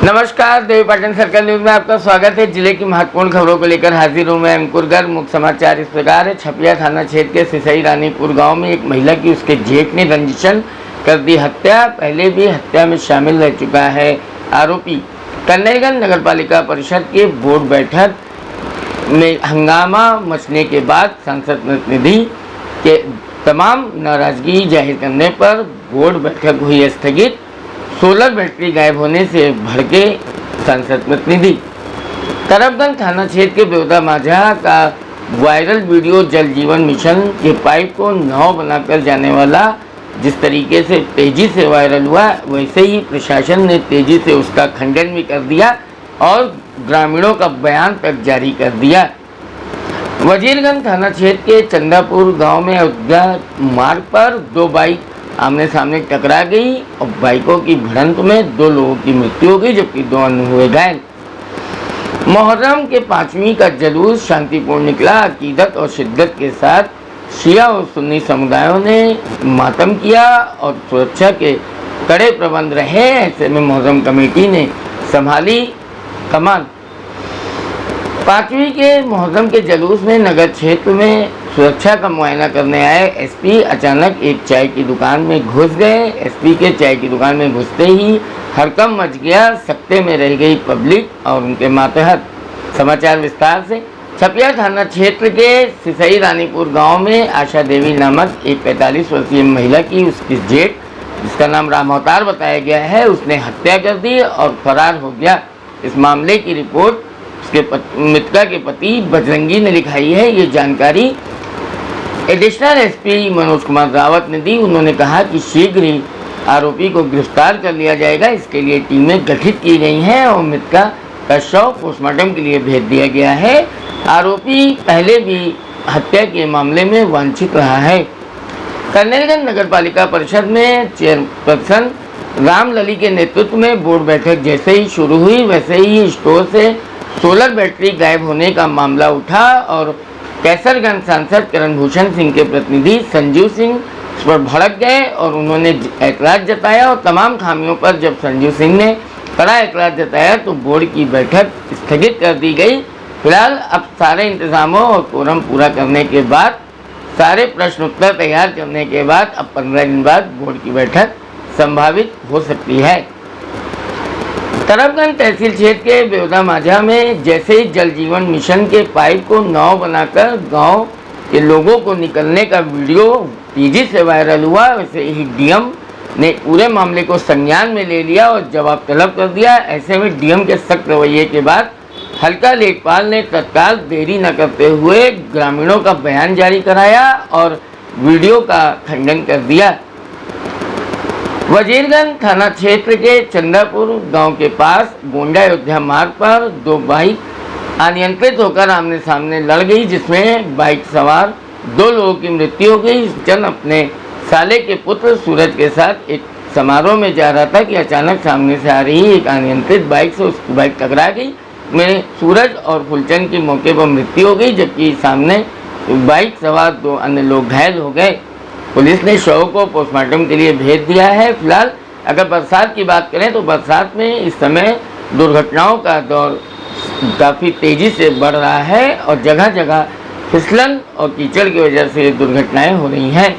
नमस्कार, Devi Patan circle news में आपका स्वागत है। जिले की महत्वपूर्ण खबरों को लेकर हाजिर हूं मैं अंकुरगढ़। मुख्य समाचार इस प्रकार है। छपिया थाना क्षेत्र के सिसई रानीपुर गांव में एक महिला की उसके जेठ ने रंजिशन कर दी हत्या। पहले भी हत्या में शामिल रह चुका है आरोपी। कन्नैगंज नगर पालिका परिषद के बोर्ड बैठक में हंगामा मचने के बाद सांसद प्रतिनिधि के तमाम नाराजगी जाहिर करने पर बोर्ड बैठक हुई स्थगित। सोलर बैटरी गायब होने से भड़के सांसद प्रतिनिधि। तरफगंज थाना क्षेत्र के बेवदा माझा का वायरल वीडियो जल जीवन मिशन के पाइप को नाव बनाकर जाने वाला जिस तरीके से तेजी से वायरल हुआ, वैसे ही प्रशासन ने तेजी से उसका खंडन भी कर दिया और ग्रामीणों का बयान तक जारी कर दिया। वजीरगंज थाना क्षेत्र के चंदापुर गांव में अयोध्या मार्ग पर दो बाइक आमने सामने टकरा गई और बाइकों की भिड़ंत में दो लोगों की मृत्यु हो गई जबकि दो अन्य हुए घायल। मुहर्रम के 5वीं का जुलूस शांतिपूर्ण निकला। अकीदत और शिद्दत के साथ शिया और सुन्नी समुदायों ने मातम किया और सुरक्षा के कड़े प्रबंध रहे। ऐसे में मुहर्रम कमेटी ने संभाली कमान। 5वीं के मुहर्रम के जुलूस में नगर क्षेत्र में सुरक्षा का मुआयना करने आए एसपी अचानक एक चाय की दुकान में घुस गए। एसपी के चाय की दुकान में घुसते ही हड़कंप मच गया। सकते में रह गई पब्लिक और उनके मातहत। समाचार विस्तार से। छपिया थाना क्षेत्र के सिसई रानीपुर गांव में आशा देवी नामक एक 45 वर्षीय महिला की उसकी जेठ, जिसका नाम राम अवतार बताया गया है, उसने हत्या कर दी और फरार हो गया। इस मामले की रिपोर्ट उसके मृतका के पति बजरंगी ने लिखाई है। ये जानकारी एडिशनल एसपी मनोज कुमार रावत ने दी। उन्होंने कहा कि शीघ्र ही आरोपी को गिरफ्तार कर लिया जाएगा। इसके लिए टीमें गठित की गई हैं और मृतका का शव पोस्टमार्टम के लिए भेज दिया गया है। आरोपी पहले भी हत्या के मामले में वांछित रहा है। कन्नैगंज नगर पालिका परिषद में चेयरपर्सन रामलली के नेतृत्व में बोर्ड बैठक जैसे ही शुरू हुई, वैसे ही स्टोर से सोलर बैटरी गायब होने का मामला उठा और कैसरगंज सांसद करण भूषण सिंह के प्रतिनिधि संजीव सिंह इस पर भड़क गए और उन्होंने ऐतराज जताया। और तमाम खामियों पर जब संजीव सिंह ने कड़ा ऐतराज जताया तो बोर्ड की बैठक स्थगित कर दी गई। फिलहाल अब सारे इंतजामों और कोरम पूरा करने के बाद, सारे प्रश्न उत्तर तैयार करने के बाद अब 15 दिन बाद बोर्ड की बैठक संभावित हो सकती है। तरफगंज तहसील क्षेत्र के बेवदा माझा में जैसे ही जल जीवन मिशन के पाइप को नाव बनाकर गांव के लोगों को निकलने का वीडियो तेजी से वायरल हुआ, वैसे ही डीएम ने पूरे मामले को संज्ञान में ले लिया और जवाब तलब कर दिया। ऐसे में डीएम के सख्त रवैये के बाद हल्का लेखपाल ने तत्काल देरी न करते हुए ग्रामीणों का बयान जारी कराया और वीडियो का खंडन कर दिया। वजीरगंज थाना क्षेत्र के चंदापुर गांव के पास गोंडा अयोध्या मार्ग पर दो बाइक अनियंत्रित होकर आमने सामने लड़ गई, जिसमें बाइक सवार दो लोगों की मृत्यु हो गई। जन अपने साले के पुत्र सूरज के साथ एक समारोह में जा रहा था कि अचानक सामने से आ रही एक अनियंत्रित बाइक से उसकी बाइक टकरा गई। में सूरज और फुलचंद की मौके पर मृत्यु हो गई जबकि सामने बाइक सवार दो अन्य लोग घायल हो गए। पुलिस ने शव को पोस्टमार्टम के लिए भेज दिया है। फिलहाल अगर बरसात की बात करें तो बरसात में इस समय दुर्घटनाओं का दौर काफ़ी तेज़ी से बढ़ रहा है और जगह जगह फिसलन और कीचड़ की वजह से दुर्घटनाएं हो रही हैं।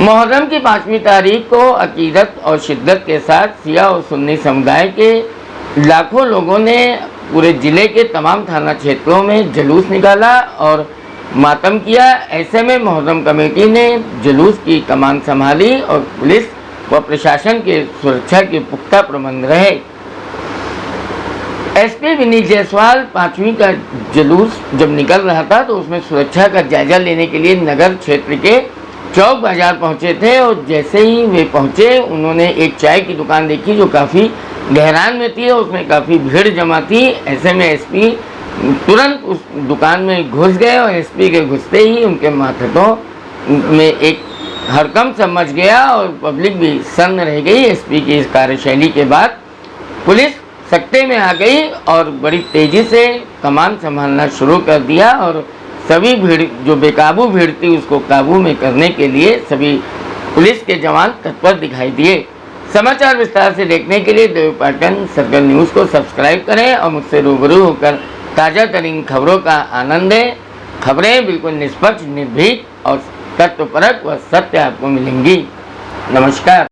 मुहर्रम की 5वीं तारीख को अकीदत और शिद्दत के साथ शिया और सुन्नी समुदाय के लाखों लोगों ने पूरे ज़िले के तमाम थाना क्षेत्रों में जुलूस निकाला और मातम किया। ऐसे में मुहर्रम कमेटी ने जुलूस की कमान संभाली और पुलिस व प्रशासन के सुरक्षा के पुख्ता प्रबंध रहे। एसपी विनीत जायसवाल 5वीं का जुलूस जब निकल रहा था तो उसमें सुरक्षा का जायजा लेने के लिए नगर क्षेत्र के चौक बाजार पहुंचे थे और जैसे ही वे पहुंचे उन्होंने एक चाय की दुकान देखी जो काफ़ी गहरान में थी और उसमें काफ़ी भीड़ जमा थी। ऐसे में एसपी तुरंत उस दुकान में घुस गए और एसपी के घुसते ही उनके माथों में एक हड़कंप सा मच गया और पब्लिक भी सन्न रह गई। एसपी की इस कार्यशैली के बाद पुलिस सकते में आ गई और बड़ी तेज़ी से कमान संभालना शुरू कर दिया और सभी भीड़ जो बेकाबू भीड़ थी उसको काबू में करने के लिए सभी पुलिस के जवान तत्पर दिखाई दिए। समाचार विस्तार से देखने के लिए देवपाटन सर्कल न्यूज़ को सब्सक्राइब करें और मुझसे रूबरू होकर ताज़ा तरीन खबरों का आनंद लें। खबरें बिल्कुल निष्पक्ष, निर्भीक और तथ्यपरक व सत्य आपको मिलेंगी। नमस्कार।